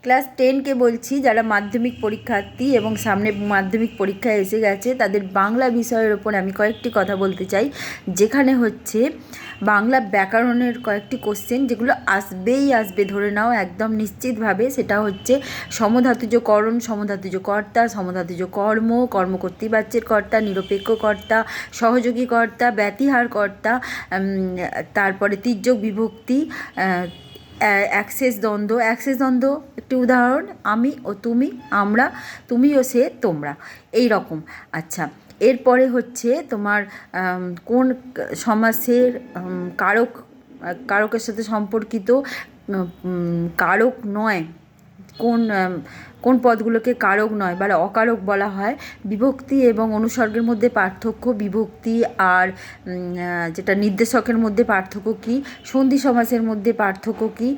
Class 10কে বলছি, যারা মাধ্যমিক পরীক্ষার্থী এবং সামনে মাধ্যমিক পরীক্ষায় এসে গেছে তাদের বাংলা বিষয়ের ওপর আমি কয়েকটি কথা বলতে চাই, যেখানে হচ্ছে বাংলা ব্যাকরণের কয়েকটি কোশ্চেন যেগুলো আসবেই আসবে, ধরে নাও একদম নিশ্চিতভাবে। সেটা হচ্ছে সমধাতুজ করণ, সমধাতুজ কর্তা, সমধাতুজ কর্ম, কর্মকর্তৃবাচ্যের কর্তা, নিরপেক্ষ কর্তা, সহযোগী কর্তা, ব্যতিহার কর্তা, তারপরে তির্যক বিভক্তি, অ্যাক্সেস দ্বন্দ্ব। অ্যাক্সেস দ্বন্দ্ব একটি উদাহরণ, আমি ও তুমি, আমরা, তুমি ও সে, তোমরা, এই রকম। আচ্ছা, এরপরে হচ্ছে তোমার কোন সমাসের কারক, কারকের সাথে সম্পর্কিত কারক নয়, কোন কোন পদগুলোকে কারক নয় বা অকারক বলা হয়, বিভক্তি এবং অনুসর্গের মধ্যে পার্থক্য, বিভক্তি আর যেটা নির্দেশকের মধ্যে পার্থক্য কী, সন্ধি সমাসের মধ্যে পার্থক্য কী,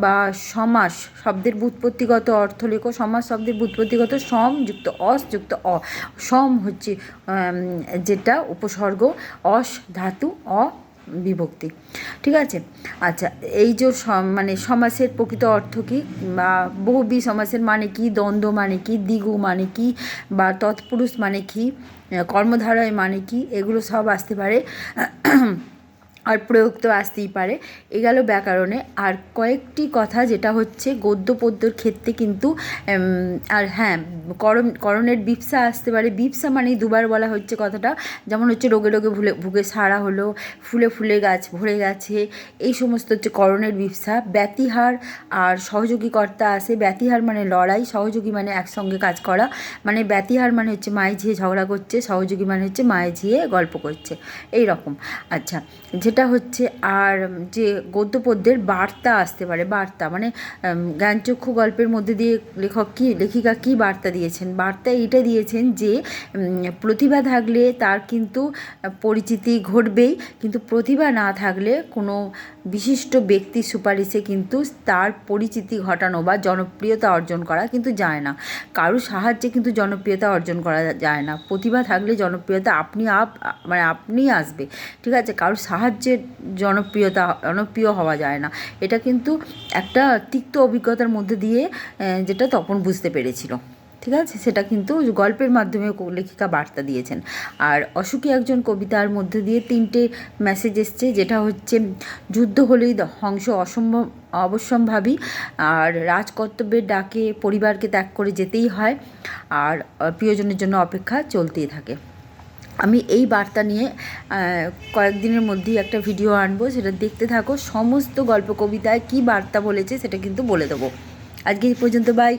বা সমাস শব্দের ব্যুৎপত্তিগত অর্থ লেখো। সমাস শব্দের ব্যুৎপত্তিগত সম যুক্ত অস যুক্ত অ। সম হচ্ছে যেটা উপসর্গ, অস ধাতু, অ বিভক্তি, ঠিক আছে। আচ্ছা, এই যে মানে সমাসের প্রকৃত অর্থ কী, বা বহুব্রী সমাসের মানে কি, দ্বন্দ্ব মানে কি, দ্বিগু মানে কি, বা তৎপুরুষ মানে কি, কর্মধারয় মানে কি, এগুলো সব আসতে পারে। আর প্রয়োগ তো আসতেই পারে। এ গেল ব্যাকরণে। আর কয়েকটি কথা যেটা হচ্ছে গদ্য পদ্যর ক্ষেত্রে কিন্তু, আর হ্যাঁ, করণের বিপসা আসতে পারে। বিপসা মানেই দুবার বলা হচ্ছে কথাটা, যেমন হচ্ছে রোগে রোগে ভুগে সারা হলো, ফুলে ফুলে গাছ ভরে গেছে, এই সমস্ত হচ্ছে করণের বিপসা। ব্যতিহার আর সহযোগী কর্তা আসে। ব্যতিহার মানে লড়াই, সহযোগী মানে একসঙ্গে কাজ করা। মানে ব্যতিহার মানে হচ্ছে মায়ে ঝিয়ে ঝগড়া করছে, সহযোগী মানে হচ্ছে মায়ে ঝিয়ে গল্প করছে, এই রকম। আচ্ছা, যেটা হচ্ছে আর যে গদ্যপদ্যের বার্তা আসতে পারে। বার্তা মানে জ্ঞানচক্ষু গল্পের মধ্যে দিয়ে লেখিকা কী বার্তা দিয়েছেন? বার্তা এইটা দিয়েছেন যে প্রতিভা থাকলে তার কিন্তু পরিচিতি ঘটবেই, কিন্তু প্রতিভা না থাকলে কোনো বিশিষ্ট ব্যক্তির সুপারিশে কিন্তু তার পরিচিতি ঘটানো বা জনপ্রিয়তা অর্জন করা কিন্তু যায় না। কারোর সাহায্যে কিন্তু জনপ্রিয়তা অর্জন করা যায় না। প্রতিভা থাকলে জনপ্রিয়তা আপনি আসবে, ঠিক আছে। কারোর সাহায্যে জনপ্রিয় হওয়া যায় না। এটা কিন্তু একটা তিক্ত অভিজ্ঞতার মধ্যে দিয়ে যেটা তপন বুঝতে পেরেছিল, ঠিক আছে। সেটা কিন্তু গল্পের মাধ্যমে লেখিকা বার্তা দিয়েছেন। আর অসুখী একজন কবিতার মধ্যে দিয়ে 3টে মেসেজ এসছে, যেটা হচ্ছে যুদ্ধ হলেই ধ্বংস অবশ্যম্ভাবী, আর রাজকর্তব্যের ডাকে পরিবারকে ত্যাগ করে যেতেই হয়, আর প্রিয়জনের জন্য অপেক্ষা চলতেই থাকে। আমি এই বার্তা নিয়ে কয়েকদিনের মধ্যেই একটা ভিডিও আনবো, সেটা দেখতে থাকো। সমস্ত গল্প কবিতায় কী বার্তা বলেছে সেটা কিন্তু বলে দেবো। আজকে এই পর্যন্ত, বাই।